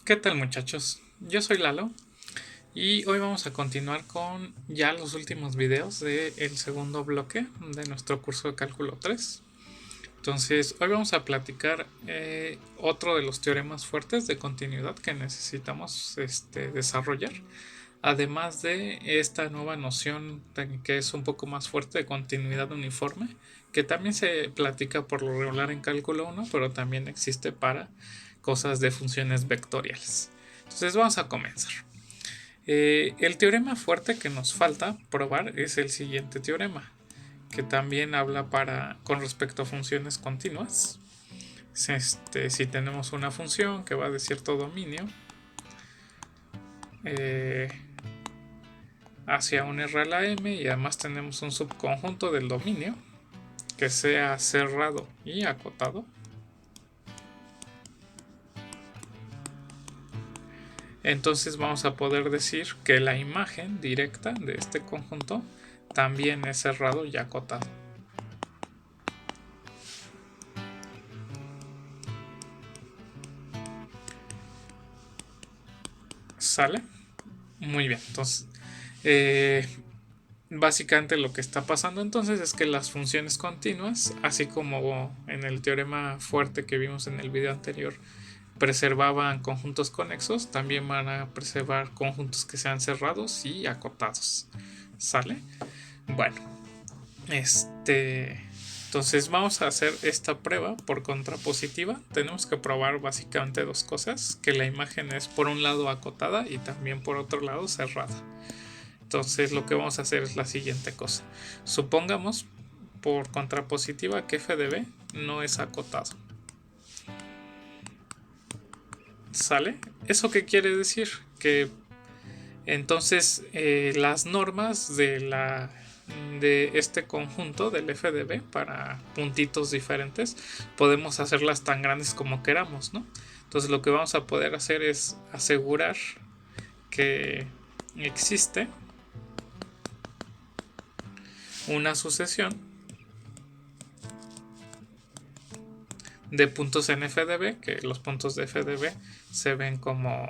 ¿Qué tal, muchachos? Yo soy Lalo y hoy vamos a continuar con ya los últimos videos del segundo bloque de nuestro curso de cálculo 3. Entonces, hoy vamos a platicar otro de los teoremas fuertes de continuidad que necesitamos desarrollar, además de esta nueva noción que es un poco más fuerte de continuidad uniforme, que también se platica por lo regular en cálculo 1, pero también existe para cosas de funciones vectoriales. Entonces vamos a comenzar. El teorema fuerte que nos falta probar es el siguiente teorema, que también habla con respecto a funciones continuas. Si tenemos una función que va de cierto dominio hacia un R a la M y además tenemos un subconjunto del dominio que sea cerrado y acotado, entonces vamos a poder decir que la imagen directa de este conjunto también es cerrado y acotado. ¿Sale? Muy bien, entonces básicamente lo que está pasando entonces es que las funciones continuas, así como en el teorema fuerte que vimos en el video anterior, preservaban conjuntos conexos, también van a preservar conjuntos que sean cerrados y acotados. ¿Sale? Bueno, entonces vamos a hacer esta prueba por contrapositiva. Tenemos que probar básicamente dos cosas, que la imagen es por un lado acotada y también por otro lado cerrada. Entonces lo que vamos a hacer es la siguiente cosa. Supongamos por contrapositiva que f de b no es acotado. ¿Sale? ¿Eso qué quiere decir? Que entonces las normas de este conjunto del f de b para puntitos diferentes podemos hacerlas tan grandes como queramos, ¿no? Entonces lo que vamos a poder hacer es asegurar que existe una sucesión de puntos en f de b, que los puntos de f de b se ven como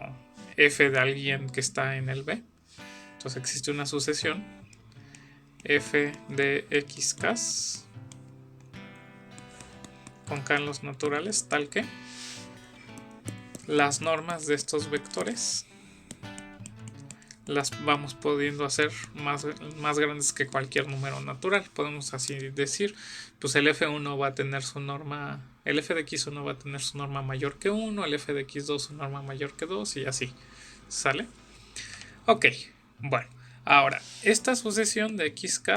f de alguien que está en el b. Entonces existe una sucesión f de xk con k en los naturales, tal que las normas de estos vectores las vamos pudiendo hacer más grandes que cualquier número natural. Podemos así decir, pues el f1 va a tener su norma, el f de x1 va a tener su norma mayor que 1, el f de x2 su norma mayor que 2 y así. ¿Sale? Ok, bueno, ahora, esta sucesión de xk,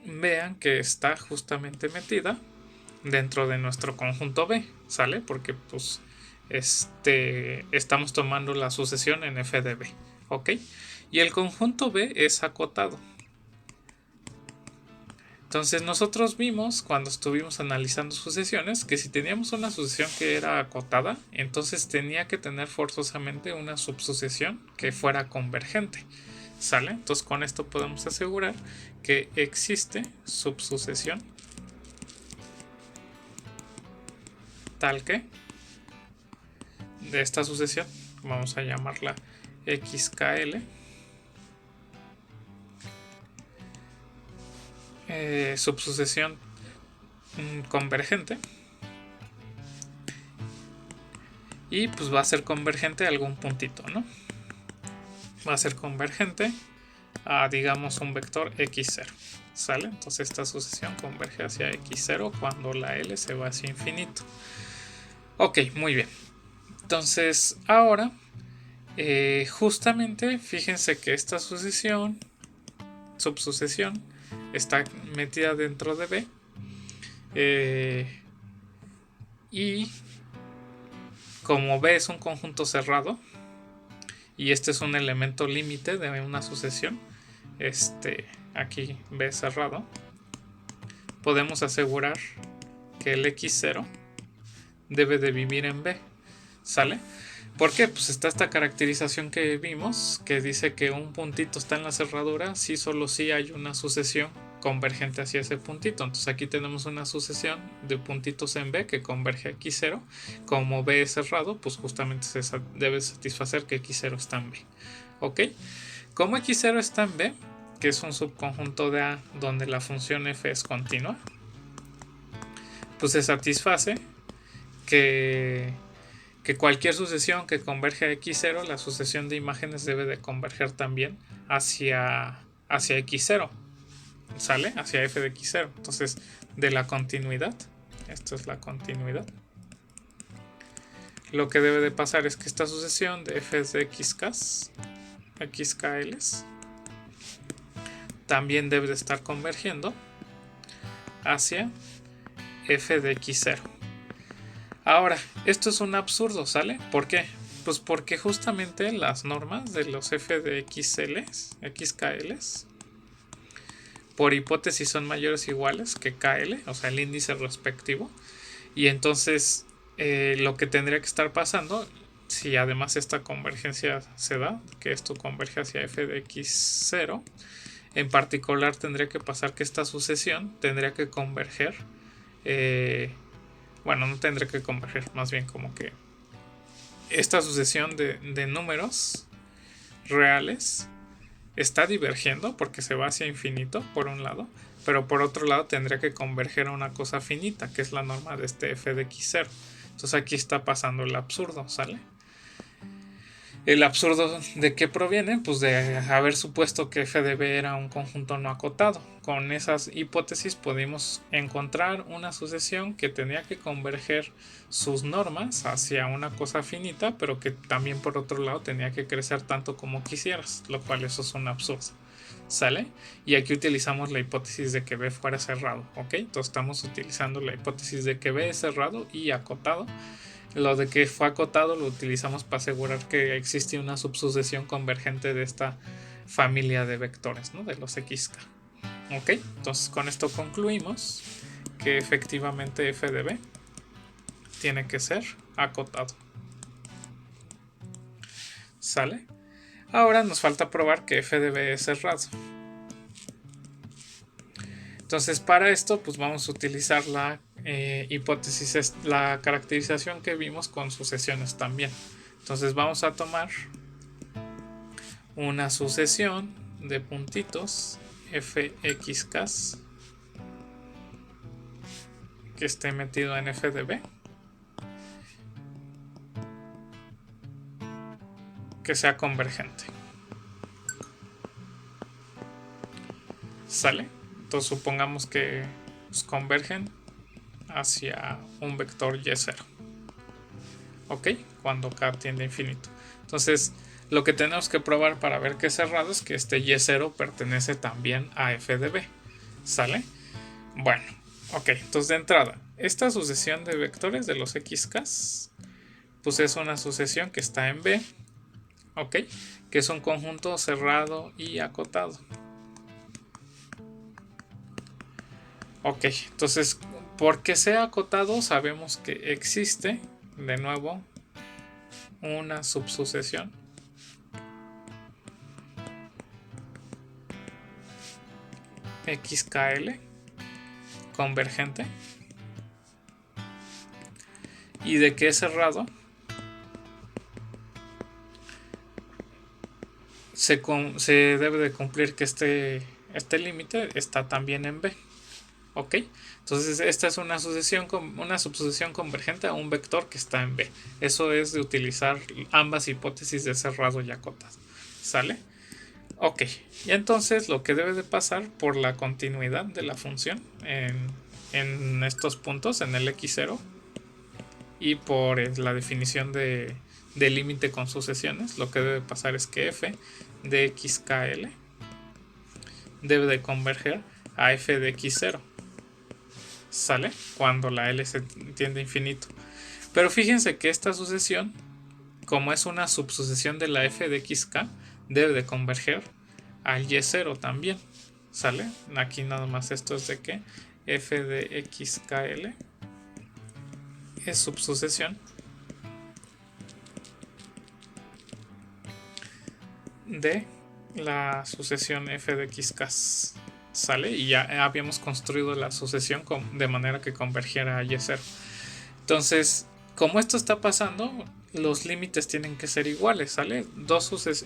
vean que está justamente metida dentro de nuestro conjunto B, ¿sale? Porque pues estamos tomando la sucesión en f de b, ¿ok? Y el conjunto B es acotado. Entonces nosotros vimos cuando estuvimos analizando sucesiones que si teníamos una sucesión que era acotada, entonces tenía que tener forzosamente una subsucesión que fuera convergente, ¿sale? Entonces con esto podemos asegurar que existe subsucesión tal que de esta sucesión, vamos a llamarla xkl, subsucesión convergente, y pues va a ser convergente a algún puntito, ¿no? Va a ser convergente a, digamos, un vector x0, ¿sale? Entonces esta sucesión converge hacia x0 cuando la L se va hacia infinito. Ok, muy bien. Entonces ahora justamente fíjense que esta subsucesión está metida dentro de B, y como B es un conjunto cerrado y este es un elemento límite de una sucesión, aquí B cerrado, podemos asegurar que el x0 debe de vivir en B, ¿sale? ¿Por qué? Pues está esta caracterización que vimos que dice que un puntito está en la cerradura si solo si hay una sucesión convergente hacia ese puntito. Entonces aquí tenemos una sucesión de puntitos en B que converge a X0. Como B es cerrado, pues justamente debe satisfacer que X0 está en B. ¿Ok? Como X0 está en B, que es un subconjunto de A donde la función f es continua, pues se satisface que cualquier sucesión que converge a X0, la sucesión de imágenes debe de converger también hacia X0. ¿Sale? Hacia f de X0. Entonces, de la continuidad, esto es la continuidad, lo que debe de pasar es que esta sucesión de f de xkls, también debe de estar convergiendo hacia f de X0. Ahora, esto es un absurdo, ¿sale? ¿Por qué? Pues porque justamente las normas de los f de xkls, por hipótesis son mayores o iguales que KL, o sea, el índice respectivo. Y entonces lo que tendría que estar pasando, si además esta convergencia se da, que esto converge hacia f de X0, en particular tendría que pasar que esta sucesión tendría que converger, bueno, no tendría que converger, más bien como que esta sucesión de números reales está divergiendo porque se va hacia infinito por un lado, pero por otro lado tendría que converger a una cosa finita, que es la norma de este f de X0. Entonces aquí está pasando el absurdo, ¿sale? ¿El absurdo de qué proviene? Pues de haber supuesto que f de b era un conjunto no acotado. Con esas hipótesis pudimos encontrar una sucesión que tenía que converger sus normas hacia una cosa finita, pero que también por otro lado tenía que crecer tanto como quisieras, lo cual eso es un absurdo. ¿Sale? Y aquí utilizamos la hipótesis de que B fuera cerrado, ¿ok? Entonces estamos utilizando la hipótesis de que B es cerrado y acotado. Lo de que fue acotado lo utilizamos para asegurar que existe una subsucesión convergente de esta familia de vectores, ¿no? De los xk. ¿Ok? Entonces con esto concluimos que efectivamente f de B tiene que ser acotado. ¿Sale? Ahora nos falta probar que f de B es cerrado. Entonces para esto pues vamos a utilizar la hipótesis, la caracterización que vimos con sucesiones también. Entonces vamos a tomar una sucesión de puntitos fxk que esté metido en f de B, que sea convergente. ¿Sale? Entonces supongamos que pues, convergen hacia un vector y0. ¿Ok? Cuando k tiende a infinito. Entonces lo que tenemos que probar para ver que es cerrado es que este y0 pertenece también a f de B. ¿Sale? Bueno, ok. Entonces de entrada, esta sucesión de vectores de los xk pues es una sucesión que está en B. ¿Ok? Que es un conjunto cerrado y acotado. Ok, entonces, porque sea acotado, sabemos que existe, de nuevo, una subsucesión xkl convergente, y de que es cerrado, se debe de cumplir que este límite está también en B. ¿Ok? Entonces esta es una subsucesión convergente a un vector que está en B. Eso es de utilizar ambas hipótesis de cerrado y acotado. ¿Sale? Ok, y entonces lo que debe de pasar por la continuidad de la función en estos puntos, en el x0, y por la definición de límite con sucesiones, lo que debe pasar es que f de xkl debe de converger a f de x0. ¿Sale? Cuando la L se tiende a infinito. Pero fíjense que esta sucesión, como es una subsucesión de la f de xk, debe de converger al y0 también. ¿Sale? Aquí nada más esto es de que f de xkl es subsucesión de la sucesión f de xk. ¿sale? Y ya habíamos construido la sucesión de manera que convergiera a Y0. Entonces, como esto está pasando, los límites tienen que ser iguales, ¿sale?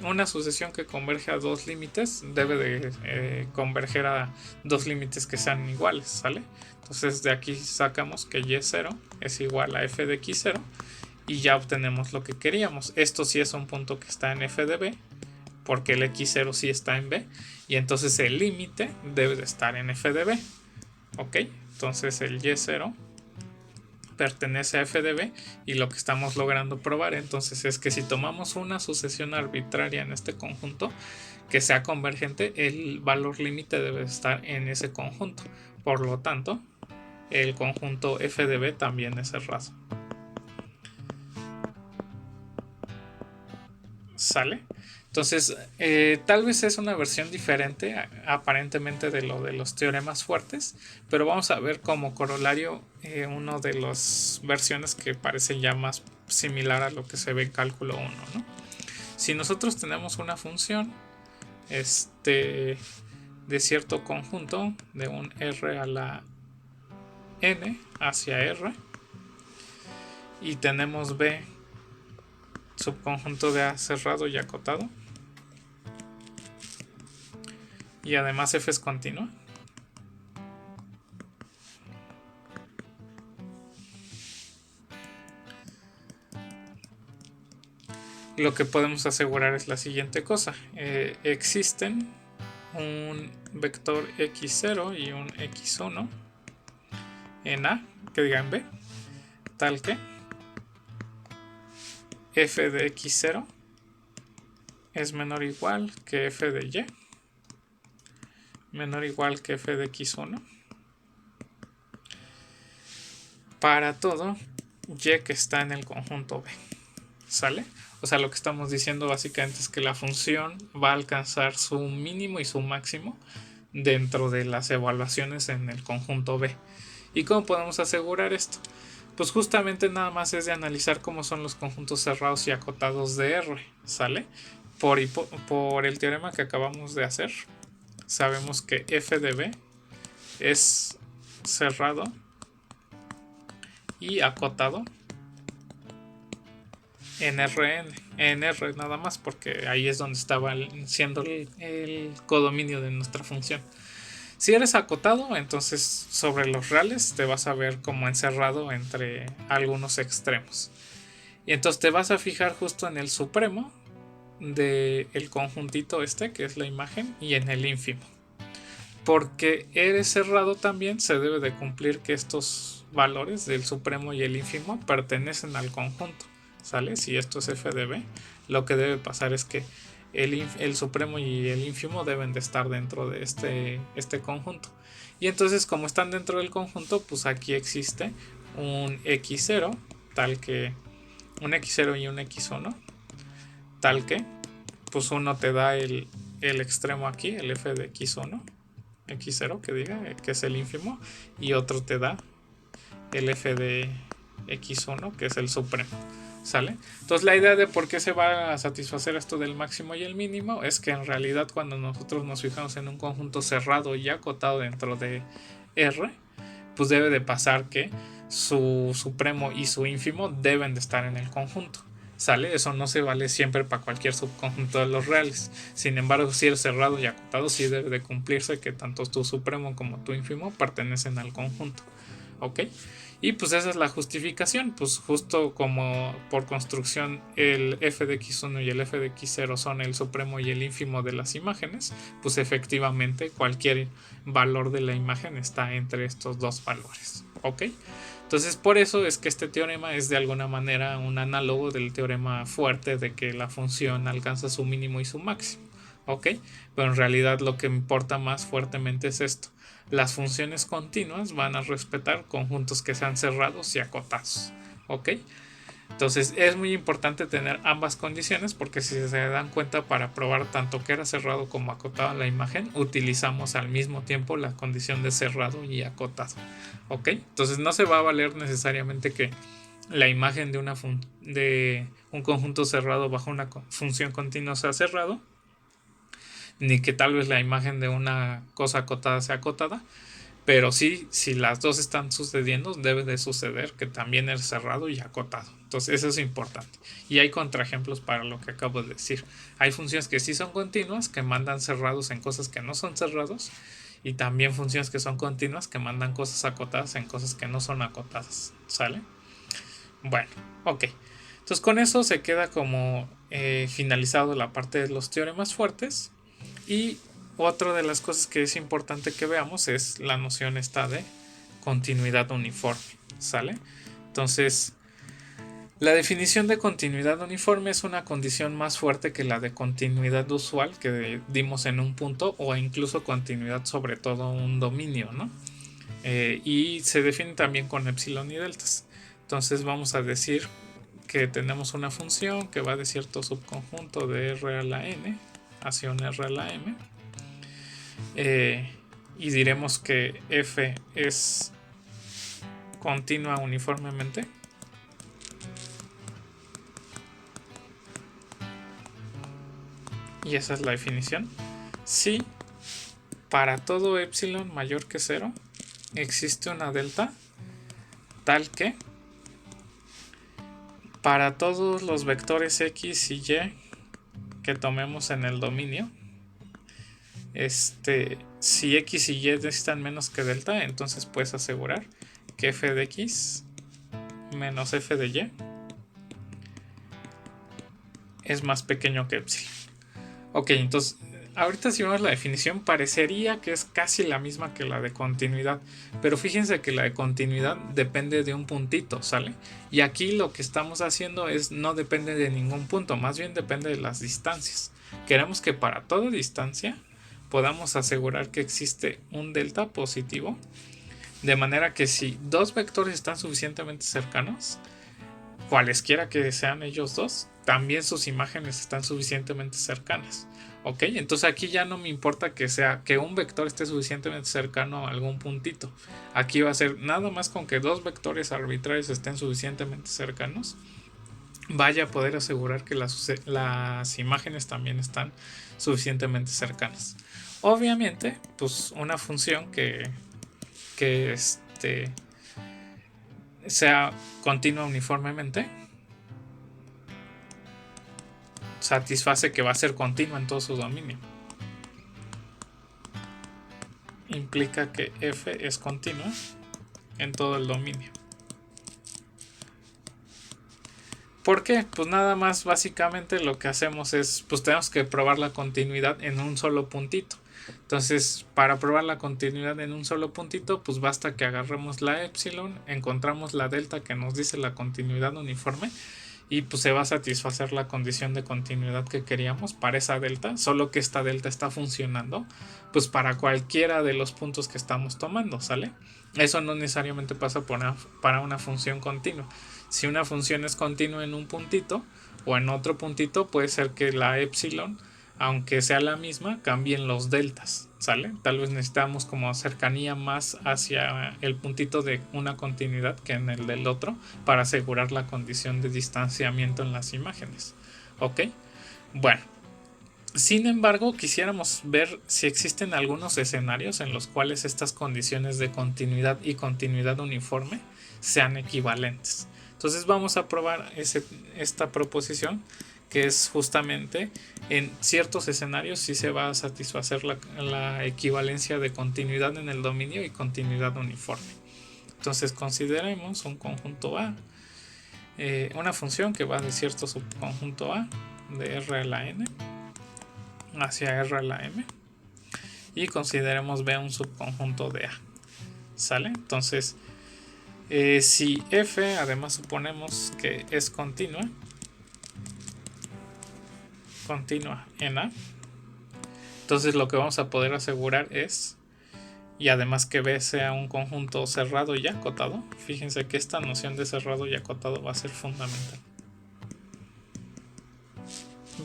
Una sucesión que converge a dos límites debe de converger a dos límites que sean iguales, ¿sale? Entonces de aquí sacamos que Y0 es igual a f de x0 y ya obtenemos lo que queríamos. Esto sí es un punto que está en f de b, porque el x0 sí está en b, y entonces el límite debe de estar en f de b. ¿Ok? Entonces el y0 pertenece a f de b, y lo que estamos logrando probar entonces es que si tomamos una sucesión arbitraria en este conjunto que sea convergente, el valor límite debe estar en ese conjunto. Por lo tanto, el conjunto f de b también es cerrado. ¿Sale? Entonces, tal vez es una versión diferente aparentemente de lo de los teoremas fuertes, pero vamos a ver como corolario una de las versiones que parece ya más similar a lo que se ve en cálculo 1, ¿no? Si nosotros tenemos una función de cierto conjunto de un r a la n hacia r, y tenemos b subconjunto de A cerrado y acotado, y además f es continua, lo que podemos asegurar es la siguiente cosa. Existen un vector x0 y un x1 en A, que diga en B, tal que f de x0 es menor o igual que f de y, menor o igual que f de x1, para todo y que está en el conjunto B. ¿Sale? O sea, lo que estamos diciendo básicamente es que la función va a alcanzar su mínimo y su máximo dentro de las evaluaciones en el conjunto B. ¿Y cómo podemos asegurar esto? Pues justamente nada más es de analizar cómo son los conjuntos cerrados y acotados de R, ¿sale? Por el teorema que acabamos de hacer, sabemos que f de b es cerrado y acotado en Rn, en R nada más, porque ahí es donde estaba siendo el codominio de nuestra función. Si eres acotado, entonces sobre los reales te vas a ver como encerrado entre algunos extremos. Y entonces te vas a fijar justo en el supremo del conjuntito que es la imagen, y en el ínfimo. Porque eres cerrado también se debe de cumplir que estos valores del supremo y el ínfimo pertenecen al conjunto, ¿sale? Si esto es f de b, lo que debe pasar es que el supremo y el ínfimo deben de estar dentro de este conjunto. Y entonces, como están dentro del conjunto, pues aquí existe un x0, tal que un x0 y un x1, tal que pues uno te da el extremo aquí, el f de x1, x0 que diga, que es el ínfimo, y otro te da el f de x1, que es el supremo. ¿Sale? Entonces la idea de por qué se va a satisfacer esto del máximo y el mínimo es que en realidad cuando nosotros nos fijamos en un conjunto cerrado y acotado dentro de R, pues debe de pasar que su supremo y su ínfimo deben de estar en el conjunto. ¿Sale? Eso no se vale siempre para cualquier subconjunto de los reales. Sin embargo, si es cerrado y acotado, sí debe de cumplirse que tanto tu supremo como tu ínfimo pertenecen al conjunto. ¿Ok? Y pues esa es la justificación, pues justo como por construcción el f de x1 y el f de x0 son el supremo y el ínfimo de las imágenes, pues efectivamente cualquier valor de la imagen está entre estos dos valores. ¿Ok? Entonces por eso es que este teorema es de alguna manera un análogo del teorema fuerte de que la función alcanza su mínimo y su máximo. ¿Ok? Pero en realidad lo que importa más fuertemente es esto. Las funciones continuas van a respetar conjuntos que sean cerrados y acotados. ¿Ok? Entonces es muy importante tener ambas condiciones, porque si se dan cuenta, para probar tanto que era cerrado como acotado en la imagen, utilizamos al mismo tiempo la condición de cerrado y acotado. ¿Ok? Entonces no se va a valer necesariamente que la imagen de un conjunto cerrado bajo una función continua sea cerrado, ni que tal vez la imagen de una cosa acotada sea acotada, pero sí, si las dos están sucediendo, debe de suceder que también es cerrado y acotado. Entonces eso es importante. Y hay contraejemplos para lo que acabo de decir. Hay funciones que sí son continuas, que mandan cerrados en cosas que no son cerrados, y también funciones que son continuas, que mandan cosas acotadas en cosas que no son acotadas. ¿Sale? Bueno, ok. Entonces con eso se queda como finalizado la parte de los teoremas fuertes. Y otra de las cosas que es importante que veamos es la noción esta de continuidad uniforme. ¿Sale? Entonces, la definición de continuidad uniforme es una condición más fuerte que la de continuidad usual que dimos en un punto, o incluso continuidad sobre todo un dominio, ¿no? Y se define también con epsilon y deltas. Entonces vamos a decir que tenemos una función que va de cierto subconjunto de R a la n hacia un R a la m, y diremos que f es continua uniformemente, y esa es la definición, si para todo epsilon mayor que 0 existe una delta tal que para todos los vectores x y y que tomemos en el dominio, si x y y distan menos que delta, entonces puedes asegurar que f de x menos f de y es más pequeño que epsilon. Ok, entonces ahorita si vemos la definición parecería que es casi la misma que la de continuidad, pero fíjense que la de continuidad depende de un puntito, ¿sale? Y aquí lo que estamos haciendo no depende de ningún punto, más bien depende de las distancias. Queremos que para toda distancia podamos asegurar que existe un delta positivo, de manera que si dos vectores están suficientemente cercanos, cualesquiera que sean ellos dos, también sus imágenes están suficientemente cercanas. Ok, entonces aquí ya no me importa que un vector esté suficientemente cercano a algún puntito. Aquí va a ser nada más con que dos vectores arbitrarios estén suficientemente cercanos, vaya a poder asegurar que las imágenes también están suficientemente cercanas. Obviamente, pues una función que sea continua uniformemente satisface que va a ser continua en todo su dominio. Implica que f es continua en todo el dominio. ¿Por qué? Pues nada más básicamente lo que hacemos es, pues tenemos que probar la continuidad en un solo puntito. Entonces, para probar la continuidad en un solo puntito, pues basta que agarremos la epsilon, encontramos la delta que nos dice la continuidad uniforme, y pues se va a satisfacer la condición de continuidad que queríamos para esa delta, solo que esta delta está funcionando pues para cualquiera de los puntos que estamos tomando, ¿sale? Eso no necesariamente pasa para una función continua. Si una función es continua en un puntito o en otro puntito, puede ser que la epsilon, aunque sea la misma, cambien los deltas, ¿sale? Tal vez necesitamos como cercanía más hacia el puntito de una continuidad que en el del otro para asegurar la condición de distanciamiento en las imágenes. ¿Ok? Bueno, sin embargo, quisiéramos ver si existen algunos escenarios en los cuales estas condiciones de continuidad y continuidad uniforme sean equivalentes. Entonces vamos a probar esta proposición, que es justamente en ciertos escenarios sí se va a satisfacer la equivalencia de continuidad en el dominio y continuidad uniforme. Entonces consideremos un conjunto A, una función que va de cierto subconjunto A de R a la n hacia R a la m, y consideremos B un subconjunto de A. ¿Sale? Entonces, si F además suponemos que es continua en A, entonces lo que vamos a poder asegurar es, y además que B sea un conjunto cerrado y acotado, fíjense que esta noción de cerrado y acotado va a ser fundamental.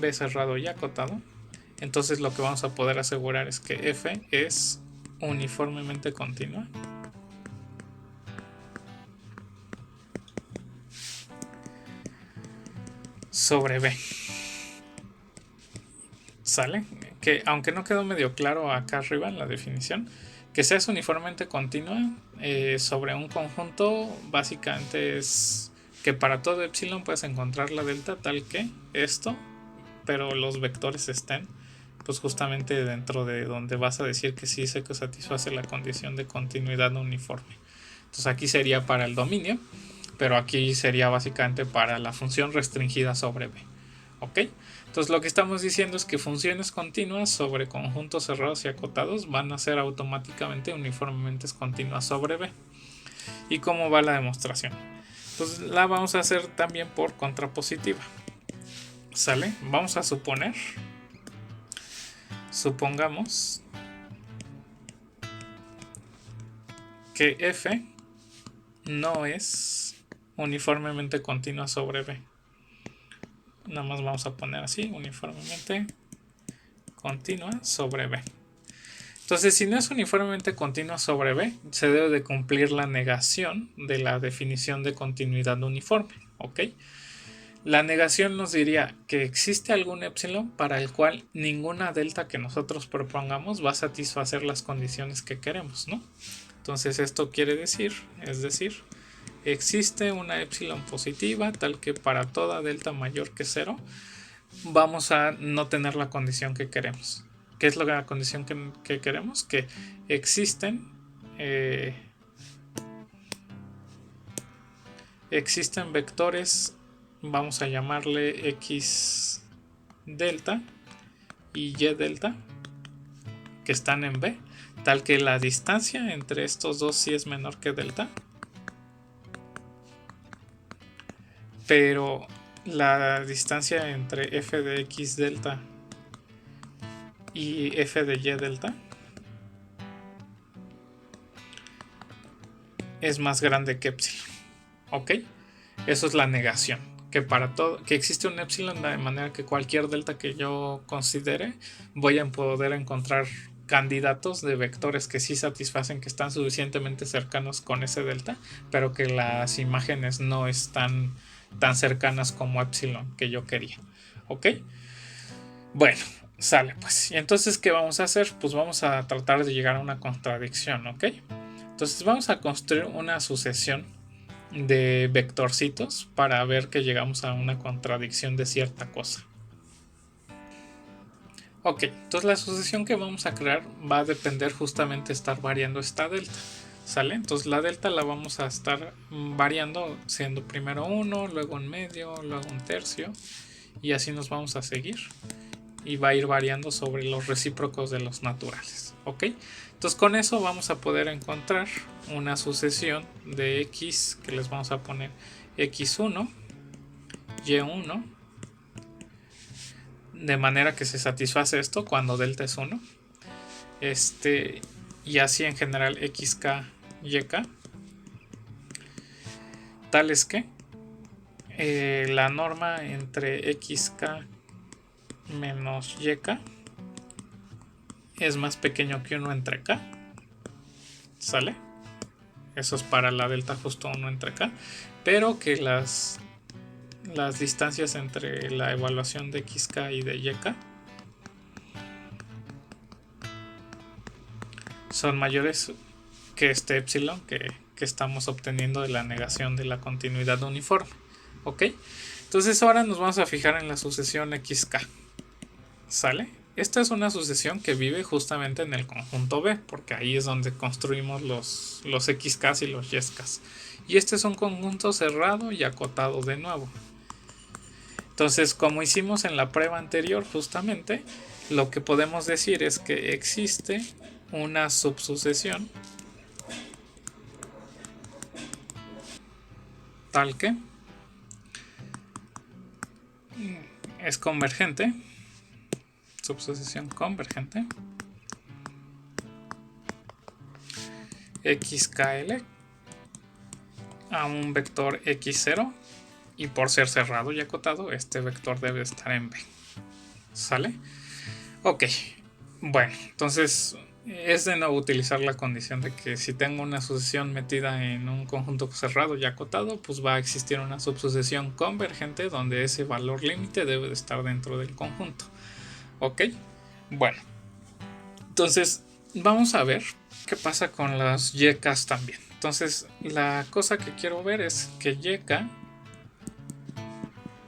B cerrado y acotado, entonces lo que vamos a poder asegurar es que F es uniformemente continua sobre B. ¿Sale? que aunque no quedó medio claro acá arriba en la definición, que seas uniformemente continua sobre un conjunto básicamente es que para todo epsilon puedes encontrar la delta tal que esto, pero los vectores estén pues justamente dentro de donde vas a decir que sí se satisface la condición de continuidad uniforme. Entonces aquí sería para el dominio, pero aquí sería básicamente para la función restringida sobre B. ¿Ok? Entonces lo que estamos diciendo es que funciones continuas sobre conjuntos cerrados y acotados van a ser automáticamente uniformemente continuas sobre B. ¿Y cómo va la demostración? Pues la vamos a hacer también por contrapositiva. ¿Sale? Vamos a supongamos que F no es uniformemente continua sobre B. Nada más vamos a poner así, uniformemente continua sobre B. Entonces, si no es uniformemente continua sobre B, se debe de cumplir la negación de la definición de continuidad uniforme. ¿Ok? La negación nos diría que existe algún epsilon para el cual ninguna delta que nosotros propongamos va a satisfacer las condiciones que queremos, ¿no? Entonces esto quiere decir, existe una epsilon positiva tal que para toda delta mayor que 0 vamos a no tener la condición que queremos. ¿Qué es la condición que queremos? Que existen vectores, vamos a llamarle x delta y y delta, que están en B, tal que la distancia entre estos dos sí es menor que delta, pero la distancia entre f de x delta y f de y delta es más grande que epsilon. ¿Ok? Eso es la negación. Que para todo, que existe un epsilon de manera que cualquier delta que yo considere voy a poder encontrar candidatos de vectores que sí satisfacen, que están suficientemente cercanos con ese delta, pero que las imágenes no están tan cercanas como epsilon que yo quería. ¿Ok? Bueno, sale pues. Y entonces, ¿qué vamos a hacer? Pues vamos a tratar de llegar a una contradicción. ¿Ok? Entonces vamos a construir una sucesión de vectorcitos para ver que llegamos a una contradicción de cierta cosa. Ok, entonces la sucesión que vamos a crear va a depender justamente de estar variando esta delta. ¿Sale? Entonces la delta la vamos a estar variando siendo primero 1, luego un medio, luego un tercio, y así nos vamos a seguir. Y va a ir variando sobre los recíprocos de los naturales. ¿Ok? Entonces con eso vamos a poder encontrar una sucesión de x que les vamos a poner x1, y1, de manera que se satisface esto cuando delta es 1. Y así en general xk, yk, tales que la norma entre xk menos yk es más pequeño que 1 entre k. ¿Sale? Eso es para la delta justo 1 entre k. Pero que las distancias entre la evaluación de xk y de yk son mayores que este epsilon que estamos obteniendo de la negación de la continuidad uniforme. ¿Ok? Entonces ahora nos vamos a fijar en la sucesión xk. ¿Sale? Esta es una sucesión que vive justamente en el conjunto B, porque ahí es donde construimos los xk y los ysk. Y este es un conjunto cerrado y acotado de nuevo. Entonces, como hicimos en la prueba anterior, justamente, lo que podemos decir es que existe una subsucesión tal que es convergente, subsucesión convergente, xkl a un vector x0, y por ser cerrado y acotado, este vector debe estar en B. ¿Sale? Ok. Bueno, entonces es de nuevo utilizar la condición de que si tengo una sucesión metida en un conjunto cerrado y acotado, pues va a existir una subsucesión convergente donde ese valor límite debe de estar dentro del conjunto. ¿Ok? Bueno, entonces vamos a ver qué pasa con las YKs también. Entonces la cosa que quiero ver es que YK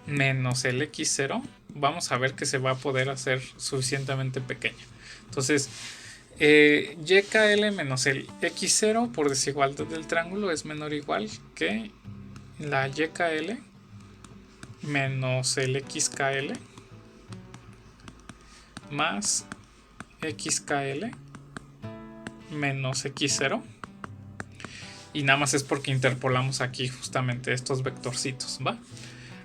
menos el X0, vamos a ver que se va a poder hacer suficientemente pequeña. Entonces YKL menos el X0 por desigualdad del triángulo es menor o igual que la YKL menos el XKL más XKL menos X0. Y nada más es porque interpolamos aquí justamente estos vectorcitos, ¿va?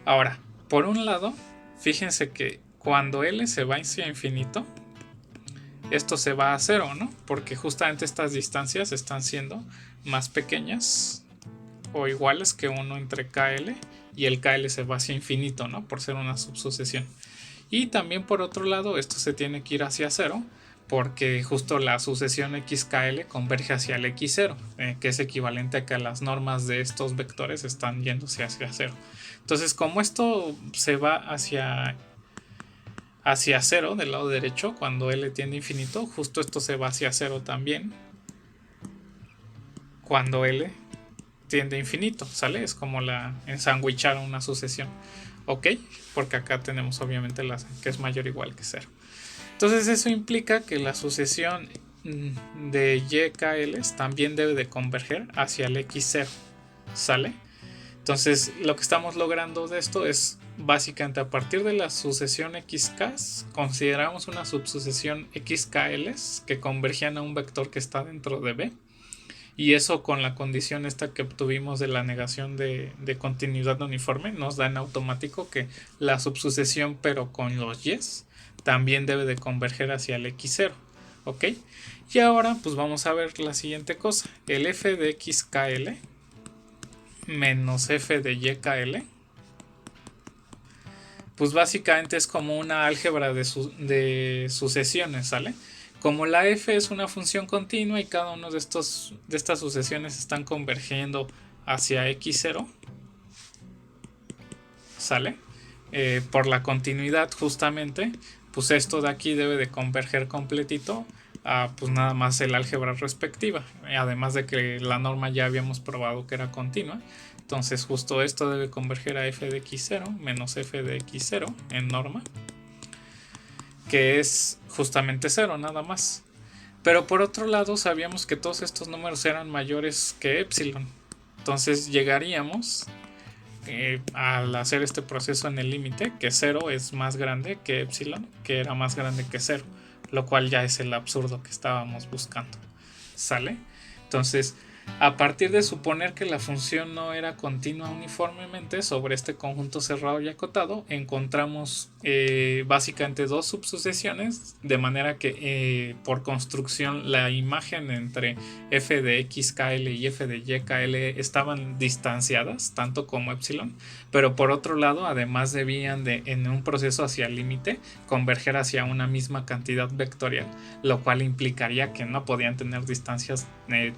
Ahora, por un lado, fíjense que cuando L se va hacia infinito, esto se va a cero, ¿no? Porque justamente estas distancias están siendo más pequeñas o iguales que 1 entre KL, y el KL se va hacia infinito, ¿no? Por ser una subsucesión. Y también por otro lado, esto se tiene que ir hacia cero, porque justo la sucesión XKL converge hacia el X0, que es equivalente a que las normas de estos vectores están yéndose hacia cero. Entonces, como esto se va hacia cero del lado derecho, cuando L tiende a infinito, justo esto se va hacia cero también cuando L tiende a infinito, ¿sale? Es como la ensanguichar una sucesión, ¿ok? Porque acá tenemos obviamente la que es mayor o igual que cero. Entonces eso implica que la sucesión de YKL también debe de converger hacia el X0, ¿sale? Entonces lo que estamos logrando de esto es básicamente a partir de la sucesión XK consideramos una subsucesión XKL que convergían a un vector que está dentro de B, y eso con la condición esta que obtuvimos de la negación de continuidad uniforme nos da en automático que la subsucesión pero con los Y's también debe de converger hacia el X0, ¿ok? Y ahora pues vamos a ver la siguiente cosa, el f de XKL menos f de YKL, pues básicamente es como una álgebra de sucesiones, ¿sale? Como la f es una función continua y cada uno de estas sucesiones están convergiendo hacia x0, ¿sale? Por la continuidad justamente, pues esto de aquí debe de converger completito a pues nada más el álgebra respectiva, además de que la norma ya habíamos probado que era continua. Entonces justo esto debe converger a f de x0 menos f de x0 en norma, que es justamente 0 nada más. Pero por otro lado sabíamos que todos estos números eran mayores que epsilon. Entonces llegaríamos al hacer este proceso en el límite que 0 es más grande que epsilon, que era más grande que 0, lo cual ya es el absurdo que estábamos buscando, ¿sale? Entonces, a partir de suponer que la función no era continua uniformemente sobre este conjunto cerrado y acotado, encontramos básicamente dos subsucesiones, de manera que por construcción la imagen entre f de xkl y f de ykl estaban distanciadas, tanto como epsilon, pero por otro lado además debían de, en un proceso hacia el límite, converger hacia una misma cantidad vectorial, lo cual implicaría que no podían tener distancias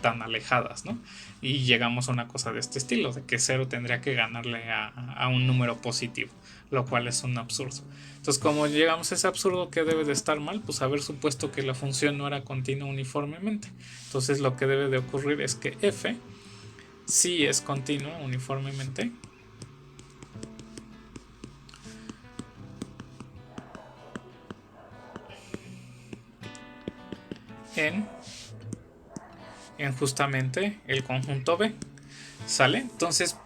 tan alejadas, ¿no? Y llegamos a una cosa de este estilo, de que 0 tendría que ganarle a un número positivo, lo cual es un absurdo. Entonces, como llegamos a ese absurdo que debe de estar mal, pues haber supuesto que la función no era continua uniformemente. Entonces lo que debe de ocurrir es que f sí es continua uniformemente en justamente el conjunto B, ¿sale? Entonces,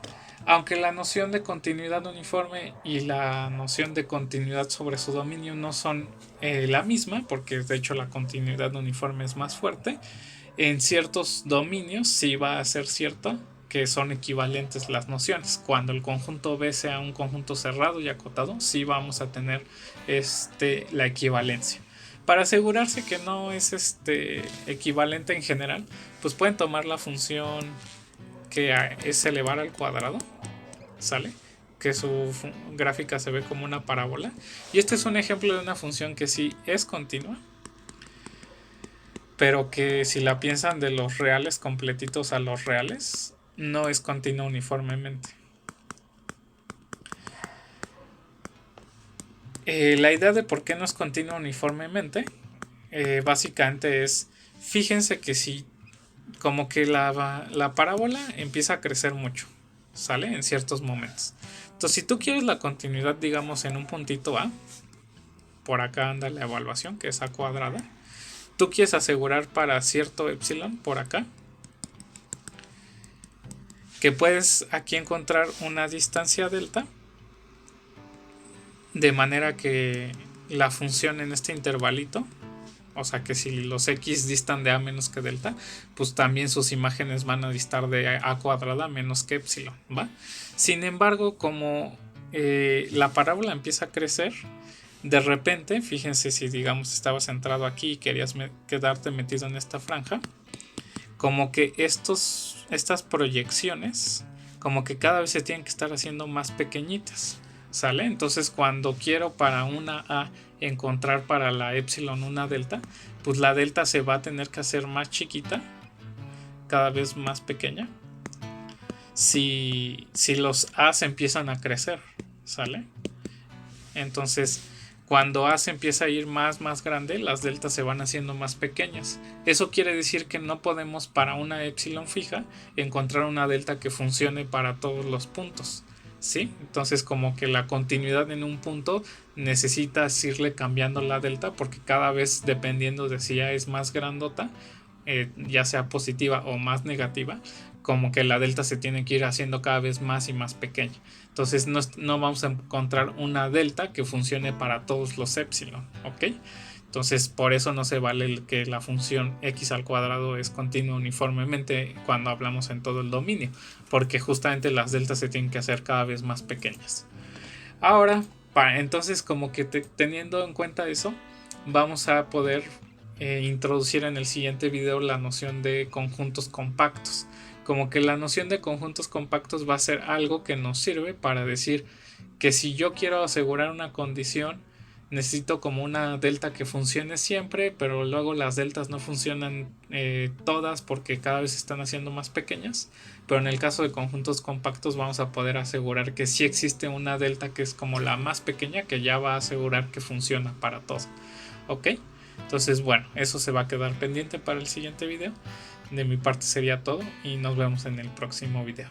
aunque la noción de continuidad uniforme y la noción de continuidad sobre su dominio no son la misma, porque de hecho la continuidad uniforme es más fuerte, en ciertos dominios sí va a ser cierto que son equivalentes las nociones. Cuando el conjunto B sea un conjunto cerrado y acotado, sí vamos a tener la equivalencia. Para asegurarse que no es equivalente en general, pues pueden tomar la función que es elevar al cuadrado, ¿sale? Que su gráfica se ve como una parábola. Y este es un ejemplo de una función que sí es continua, pero que si la piensan de los reales completitos a los reales, no es continua uniformemente. La idea de por qué no es continua uniformemente básicamente es, fíjense que si como que la parábola empieza a crecer mucho, ¿sale? En ciertos momentos. Entonces, si tú quieres la continuidad, digamos, en un puntito A, por acá anda la evaluación, que es A cuadrada. Tú quieres asegurar para cierto epsilon, por acá, que puedes aquí encontrar una distancia delta, de manera que la función en este intervalito, o sea que si los x distan de a menos que delta, pues también sus imágenes van a distar de a cuadrada menos que epsilon, ¿va? Sin embargo, como la parábola empieza a crecer, de repente, fíjense, si digamos estabas centrado aquí y querías quedarte metido en esta franja, como que estas proyecciones, como que cada vez se tienen que estar haciendo más pequeñitas, ¿sale? Entonces, cuando quiero para una A encontrar para la epsilon una delta, pues la delta se va a tener que hacer más chiquita, cada vez más pequeña, si los A se empiezan a crecer, ¿sale? Entonces, cuando A se empieza a ir más grande, las deltas se van haciendo más pequeñas. Eso quiere decir que no podemos para una epsilon fija encontrar una delta que funcione para todos los puntos, ¿sí? Entonces, como que la continuidad en un punto necesitas irle cambiando la delta, porque cada vez, dependiendo de si ya es más grandota, ya sea positiva o más negativa, como que la delta se tiene que ir haciendo cada vez más y más pequeña. Entonces no vamos a encontrar una delta que funcione para todos los epsilon, ¿ok? Entonces por eso no se vale que la función x al cuadrado es continua uniformemente cuando hablamos en todo el dominio, porque justamente las deltas se tienen que hacer cada vez más pequeñas. Ahora, entonces como que teniendo en cuenta eso, vamos a poder introducir en el siguiente video la noción de conjuntos compactos. Como que la noción de conjuntos compactos va a ser algo que nos sirve para decir que si yo quiero asegurar una condición, necesito como una delta que funcione siempre, pero luego las deltas no funcionan todas porque cada vez se están haciendo más pequeñas. Pero en el caso de conjuntos compactos vamos a poder asegurar que sí existe una delta que es como la más pequeña, que ya va a asegurar que funciona para todo. ¿Ok? Entonces, bueno, eso se va a quedar pendiente para el siguiente video. De mi parte sería todo y nos vemos en el próximo video.